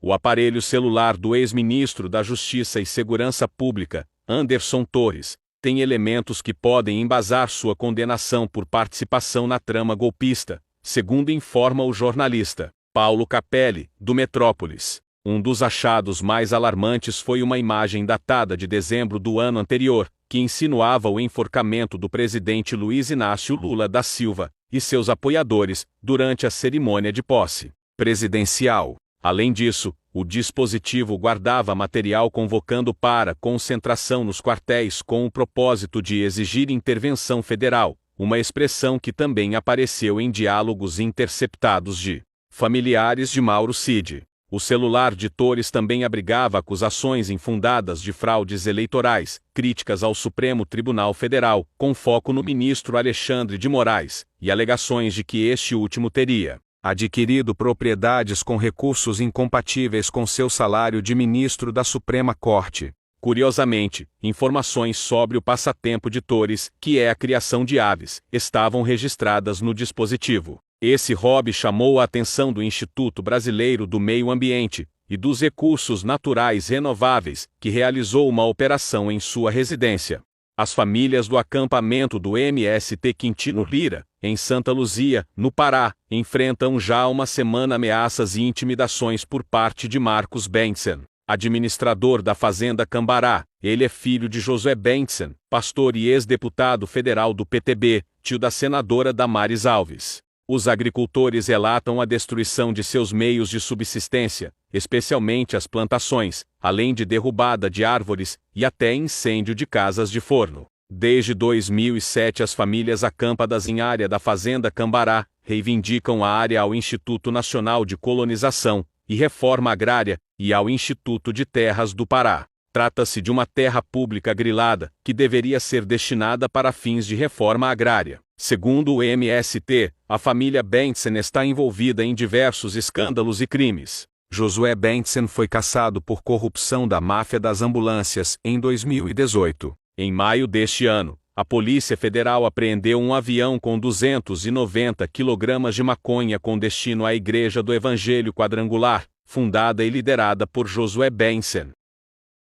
O aparelho celular do ex-ministro da Justiça e Segurança Pública, Anderson Torres, tem elementos que podem embasar sua condenação por participação na trama golpista, segundo informa o jornalista Paulo Capelli, do Metrópolis. Um dos achados mais alarmantes foi uma imagem datada de dezembro do ano anterior, que insinuava o enforcamento do presidente Luiz Inácio Lula da Silva e seus apoiadores durante a cerimônia de posse presidencial. Além disso, o dispositivo guardava material convocando para concentração nos quartéis com o propósito de exigir intervenção federal, uma expressão que também apareceu em diálogos interceptados de familiares de Mauro Cid. O celular de Torres também abrigava acusações infundadas de fraudes eleitorais, críticas ao Supremo Tribunal Federal, com foco no ministro Alexandre de Moraes, e alegações de que este último teria adquirido propriedades com recursos incompatíveis com seu salário de ministro da Suprema Corte. Curiosamente, informações sobre o passatempo de Torres, que é a criação de aves, estavam registradas no dispositivo. Esse hobby chamou a atenção do Instituto Brasileiro do Meio Ambiente e dos Recursos Naturais Renováveis, que realizou uma operação em sua residência. As famílias do acampamento do MST Quintino Lira, em Santa Luzia, no Pará, enfrentam já há uma semana ameaças e intimidações por parte de Marcos Bentsen, administrador da Fazenda Cambará. Ele é filho de Josué Bentsen, pastor e ex-deputado federal do PTB, tio da senadora Damares Alves. Os agricultores relatam a destruição de seus meios de subsistência, especialmente as plantações, além de derrubada de árvores e até incêndio de casas de forno. Desde 2007, as famílias acampadas em área da Fazenda Cambará reivindicam a área ao Instituto Nacional de Colonização e Reforma Agrária e ao Instituto de Terras do Pará. Trata-se de uma terra pública grilada, que deveria ser destinada para fins de reforma agrária. Segundo o MST, a família Bentsen está envolvida em diversos escândalos e crimes. Josué Bentsen foi caçado por corrupção da máfia das ambulâncias em 2018. Em maio deste ano, a Polícia Federal apreendeu um avião com 290 kg de maconha com destino à Igreja do Evangelho Quadrangular, fundada e liderada por Josué Bentsen.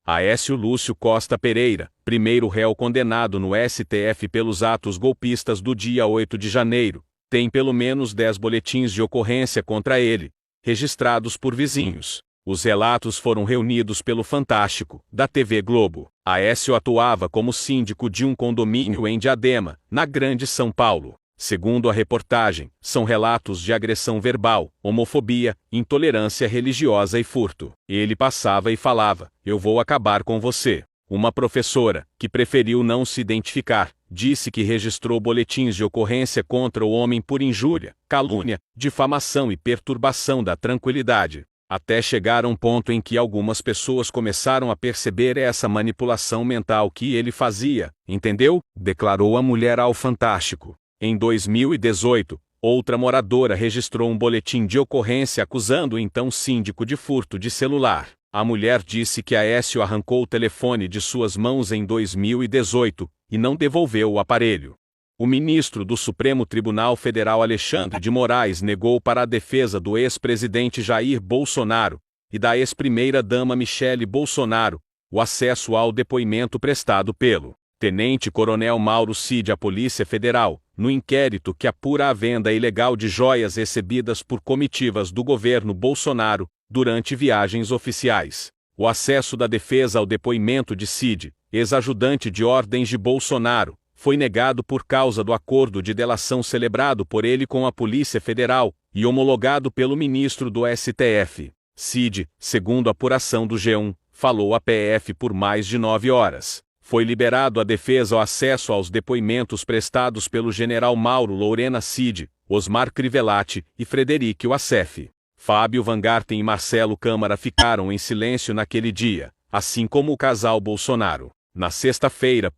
Aécio Lúcio Costa Pereira, primeiro réu condenado no STF pelos atos golpistas do dia 8 de janeiro, tem pelo menos 10 boletins de ocorrência contra ele, registrados por vizinhos. Os relatos foram reunidos pelo Fantástico, da TV Globo. Aécio atuava como síndico de um condomínio em Diadema, na Grande São Paulo. Segundo a reportagem, são relatos de agressão verbal, homofobia, intolerância religiosa e furto. Ele passava e falava: "Eu vou acabar com você." Uma professora, que preferiu não se identificar, disse que registrou boletins de ocorrência contra o homem por injúria, calúnia, difamação e perturbação da tranquilidade. Até chegar a um ponto em que algumas pessoas começaram a perceber essa manipulação mental que ele fazia, entendeu? Declarou a mulher ao Fantástico. Em 2018, outra moradora registrou um boletim de ocorrência acusando o então síndico de furto de celular. A mulher disse que Aécio arrancou o telefone de suas mãos em 2018 e não devolveu o aparelho. O ministro do Supremo Tribunal Federal Alexandre de Moraes negou para a defesa do ex-presidente Jair Bolsonaro e da ex-primeira-dama Michele Bolsonaro o acesso ao depoimento prestado pelo tenente-coronel Mauro Cid à Polícia Federal, no inquérito que apura a venda ilegal de joias recebidas por comitivas do governo Bolsonaro durante viagens oficiais. O acesso da defesa ao depoimento de Cid, ex-ajudante de ordens de Bolsonaro, foi negado por causa do acordo de delação celebrado por ele com a Polícia Federal e homologado pelo ministro do STF. Cid, segundo a apuração do G1, falou à PF por mais de 9 horas. Foi liberado à defesa o acesso aos depoimentos prestados pelo general Mauro Lorena Cid, Osmar Crivellati e Frederico Wassef. Fábio Van Garten e Marcelo Câmara ficaram em silêncio naquele dia, assim como o casal Bolsonaro. Na sexta-feira,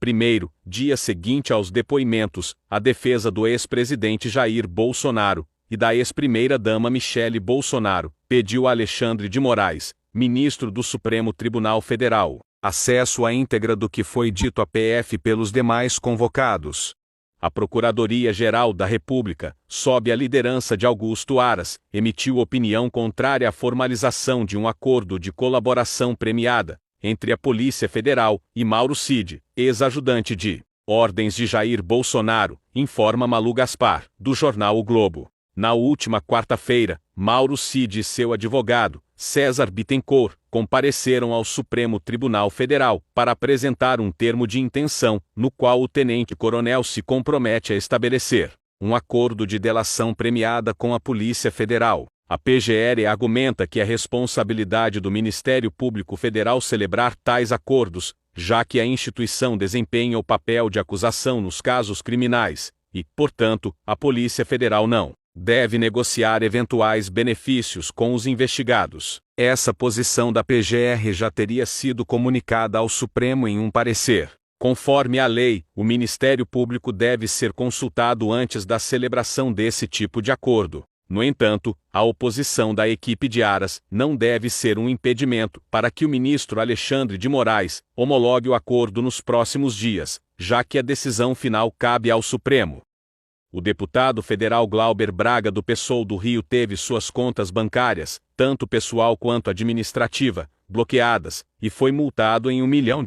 dia seguinte aos depoimentos, a defesa do ex-presidente Jair Bolsonaro e da ex-primeira-dama Michele Bolsonaro pediu a Alexandre de Moraes, ministro do Supremo Tribunal Federal, acesso à íntegra do que foi dito à PF pelos demais convocados. A Procuradoria-Geral da República, sob a liderança de Augusto Aras, emitiu opinião contrária à formalização de um acordo de colaboração premiada entre a Polícia Federal e Mauro Cid, ex-ajudante de ordens de Jair Bolsonaro, informa Malu Gaspar, do jornal O Globo. Na última quarta-feira, Mauro Cid e seu advogado, César Bittencourt, compareceram ao Supremo Tribunal Federal para apresentar um termo de intenção, no qual o tenente-coronel se compromete a estabelecer um acordo de delação premiada com a Polícia Federal. A PGR argumenta que é responsabilidade do Ministério Público Federal celebrar tais acordos, já que a instituição desempenha o papel de acusação nos casos criminais e, portanto, a Polícia Federal não deve negociar eventuais benefícios com os investigados. Essa posição da PGR já teria sido comunicada ao Supremo em um parecer. Conforme a lei, o Ministério Público deve ser consultado antes da celebração desse tipo de acordo. No entanto, a oposição da equipe de Aras não deve ser um impedimento para que o ministro Alexandre de Moraes homologue o acordo nos próximos dias, já que a decisão final cabe ao Supremo. O deputado federal Glauber Braga do PSOL do Rio teve suas contas bancárias, tanto pessoal quanto administrativa, bloqueadas, e foi multado em R$1 milhão.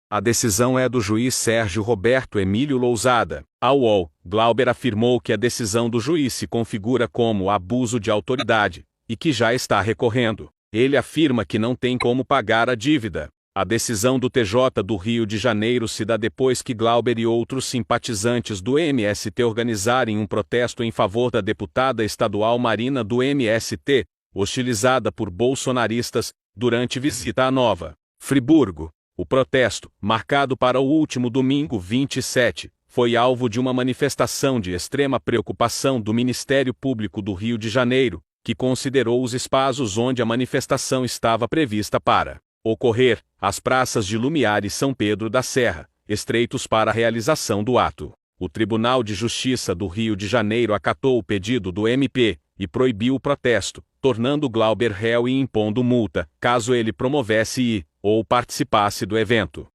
A decisão é do juiz Sérgio Roberto Emílio Lousada. Ao UOL, Glauber afirmou que a decisão do juiz se configura como abuso de autoridade, e que já está recorrendo. Ele afirma que não tem como pagar a dívida. A decisão do TJ do Rio de Janeiro se dá depois que Glauber e outros simpatizantes do MST organizarem um protesto em favor da deputada estadual Marina do MST, hostilizada por bolsonaristas, durante visita a Nova Friburgo. O protesto, marcado para o último domingo 27, foi alvo de uma manifestação de extrema preocupação do Ministério Público do Rio de Janeiro, que considerou os espaços onde a manifestação estava prevista para ocorrer, as praças de Lumiar e São Pedro da Serra, estreitos para a realização do ato. O Tribunal de Justiça do Rio de Janeiro acatou o pedido do MP e proibiu o protesto, tornando Glauber réu e impondo multa, caso ele promovesse ou participasse do evento.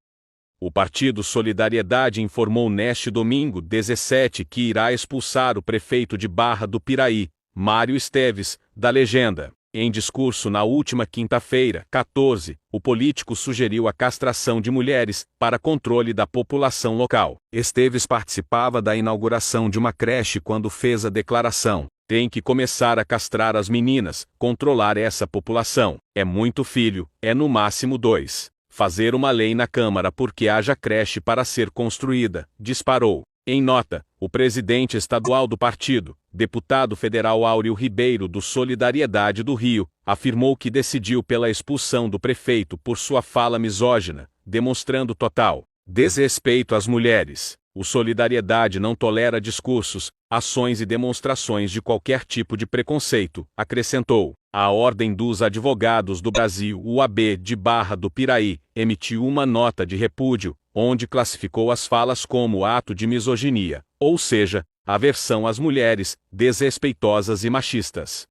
O Partido Solidariedade informou neste domingo 17 que irá expulsar o prefeito de Barra do Piraí, Mário Esteves, da legenda. Em discurso na última quinta-feira, 14, o político sugeriu a castração de mulheres para controle da população local. Esteves participava da inauguração de uma creche quando fez a declaração: "Tem que começar a castrar as meninas, controlar essa população. É muito filho, é no máximo 2. Fazer uma lei na Câmara porque haja creche para ser construída", disparou. Em nota, o presidente estadual do partido, deputado federal Áureo Ribeiro do Solidariedade do Rio, afirmou que decidiu pela expulsão do prefeito por sua fala misógina, demonstrando total desrespeito às mulheres. O Solidariedade não tolera discursos, ações e demonstrações de qualquer tipo de preconceito, acrescentou. A Ordem dos Advogados do Brasil, UAB, de Barra do Piraí, emitiu uma nota de repúdio, onde classificou as falas como ato de misoginia, ou seja, aversão às mulheres, desrespeitosas e machistas.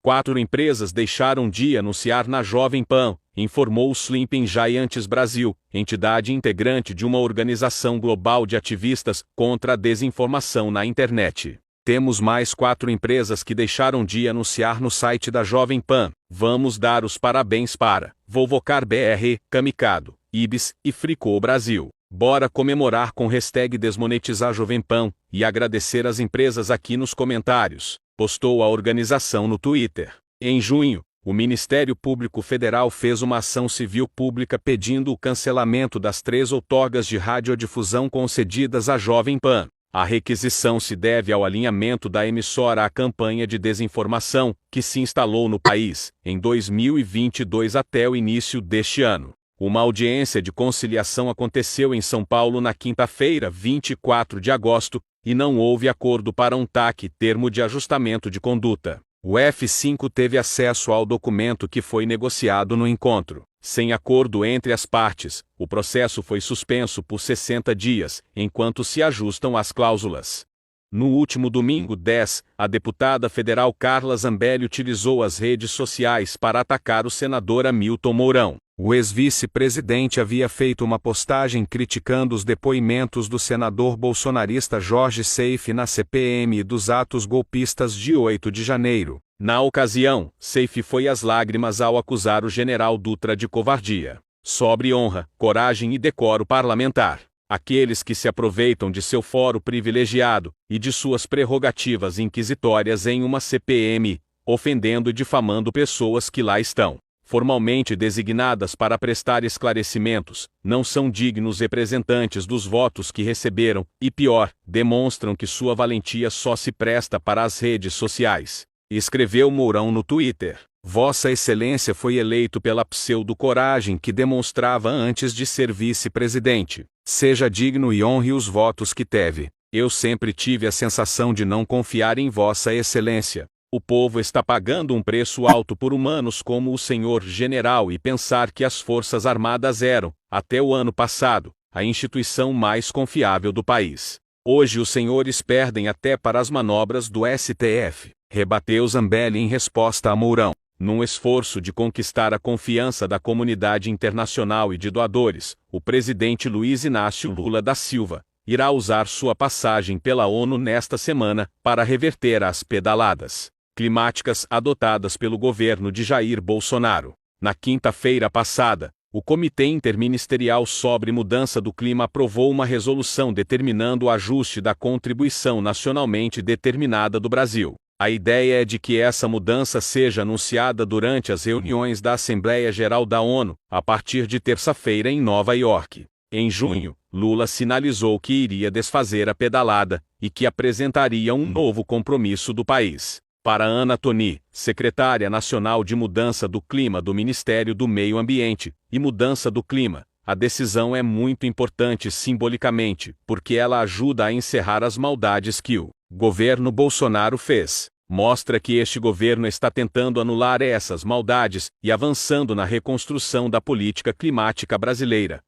4 empresas deixaram de anunciar na Jovem Pan, informou o Sleeping Giants Brasil, entidade integrante de uma organização global de ativistas contra a desinformação na internet. Temos mais 4 empresas que deixaram de anunciar no site da Jovem Pan. Vamos dar os parabéns para Volvocar BR, Camicado, Ibis e Fricô Brasil. Bora comemorar com hashtag Desmonetizar Jovem Pan e agradecer as empresas aqui nos comentários, postou a organização no Twitter. Em junho, o Ministério Público Federal fez uma ação civil pública pedindo o cancelamento das 3 outorgas de radiodifusão concedidas à Jovem Pan. A requisição se deve ao alinhamento da emissora à campanha de desinformação que se instalou no país em 2022 até o início deste ano. Uma audiência de conciliação aconteceu em São Paulo na quinta-feira, 24 de agosto, e não houve acordo para um TAC, termo de ajustamento de conduta. O F5 teve acesso ao documento que foi negociado no encontro. Sem acordo entre as partes, o processo foi suspenso por 60 dias, enquanto se ajustam as cláusulas. No último domingo 10, a deputada federal Carla Zambelli utilizou as redes sociais para atacar o senador Hamilton Mourão. O ex-vice-presidente havia feito uma postagem criticando os depoimentos do senador bolsonarista Jorge Seife na CPM dos atos golpistas de 8 de janeiro. Na ocasião, Seife foi às lágrimas ao acusar o general Dutra de covardia. Sobre honra, coragem e decoro parlamentar. Aqueles que se aproveitam de seu foro privilegiado e de suas prerrogativas inquisitórias em uma CPM, ofendendo e difamando pessoas que lá estão formalmente designadas para prestar esclarecimentos, não são dignos representantes dos votos que receberam, e pior, demonstram que sua valentia só se presta para as redes sociais. Escreveu Mourão no Twitter. Vossa Excelência foi eleito pela pseudo-coragem que demonstrava antes de ser vice-presidente. Seja digno e honre os votos que teve. Eu sempre tive a sensação de não confiar em Vossa Excelência. O povo está pagando um preço alto por humanos como o senhor general e pensar que as Forças Armadas eram, até o ano passado, a instituição mais confiável do país. Hoje os senhores perdem até para as manobras do STF, rebateu Zambelli em resposta a Mourão. Num esforço de conquistar a confiança da comunidade internacional e de doadores, o presidente Luiz Inácio Lula da Silva irá usar sua passagem pela ONU nesta semana para reverter as pedaladas climáticas adotadas pelo governo de Jair Bolsonaro. Na quinta-feira passada, o Comitê Interministerial sobre Mudança do Clima aprovou uma resolução determinando o ajuste da contribuição nacionalmente determinada do Brasil. A ideia é de que essa mudança seja anunciada durante as reuniões da Assembleia Geral da ONU, a partir de terça-feira em Nova York. Em junho, Lula sinalizou que iria desfazer a pedalada e que apresentaria um novo compromisso do país. Para Ana Toni, secretária nacional de Mudança do Clima do Ministério do Meio Ambiente e Mudança do Clima, a decisão é muito importante simbolicamente, porque ela ajuda a encerrar as maldades que o governo Bolsonaro fez. Mostra que este governo está tentando anular essas maldades e avançando na reconstrução da política climática brasileira.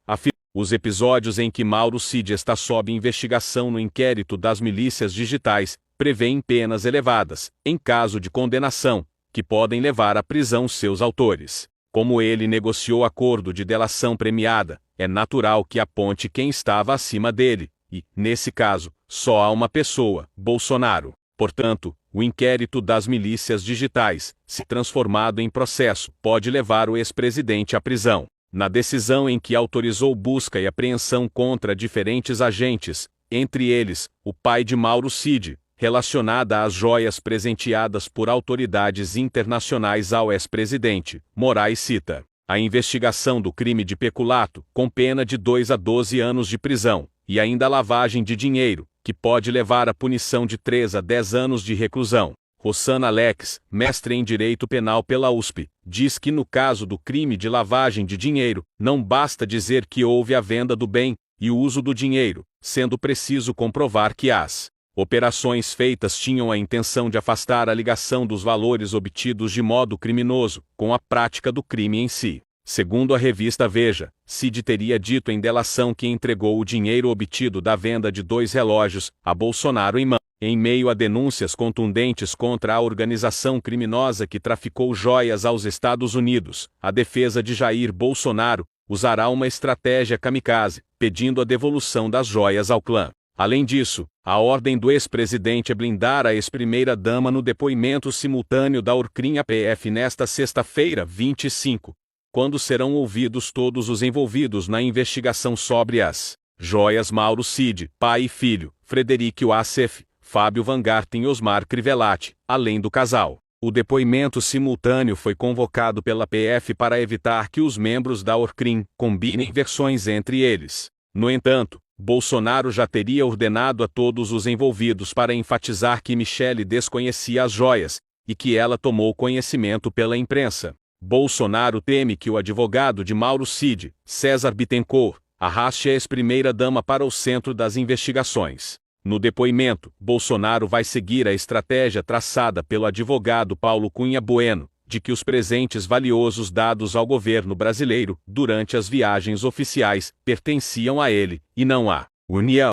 Os episódios em que Mauro Cid está sob investigação no inquérito das milícias digitais prevêem penas elevadas, em caso de condenação, que podem levar à prisão seus autores. Como ele negociou acordo de delação premiada, é natural que aponte quem estava acima dele, e, nesse caso, só há uma pessoa, Bolsonaro. Portanto, o inquérito das milícias digitais, se transformado em processo, pode levar o ex-presidente à prisão. Na decisão em que autorizou busca e apreensão contra diferentes agentes, entre eles, o pai de Mauro Cid, relacionada às joias presenteadas por autoridades internacionais ao ex-presidente, Moraes cita a investigação do crime de peculato, com pena de 2 a 12 anos de prisão, e ainda a lavagem de dinheiro, que pode levar à punição de 3 a 10 anos de reclusão. Rossana Alex, mestre em Direito Penal pela USP, diz que no caso do crime de lavagem de dinheiro, não basta dizer que houve a venda do bem e o uso do dinheiro, sendo preciso comprovar que as operações feitas tinham a intenção de afastar a ligação dos valores obtidos de modo criminoso com a prática do crime em si. Segundo a revista Veja, Cid teria dito em delação que entregou o dinheiro obtido da venda de 2 relógios a Bolsonaro em meio a denúncias contundentes contra a organização criminosa que traficou joias aos Estados Unidos. A defesa de Jair Bolsonaro usará uma estratégia kamikaze, pedindo a devolução das joias ao clã. Além disso, a ordem do ex-presidente é blindar a ex-primeira-dama no depoimento simultâneo da Orcrim-APF nesta sexta-feira, 25, quando serão ouvidos todos os envolvidos na investigação sobre as joias Mauro Cid, pai e filho, Frederico Wassef, Fábio Van Garten e Osmar Crivellati, além do casal. O depoimento simultâneo foi convocado pela PF para evitar que os membros da Orcrim combinem versões entre eles. No entanto, Bolsonaro já teria ordenado a todos os envolvidos para enfatizar que Michele desconhecia as joias, e que ela tomou conhecimento pela imprensa. Bolsonaro teme que o advogado de Mauro Cid, César Bittencourt, arraste a ex-primeira-dama para o centro das investigações. No depoimento, Bolsonaro vai seguir a estratégia traçada pelo advogado Paulo Cunha Bueno, de que os presentes valiosos dados ao governo brasileiro, durante as viagens oficiais, pertenciam a ele, e não à União.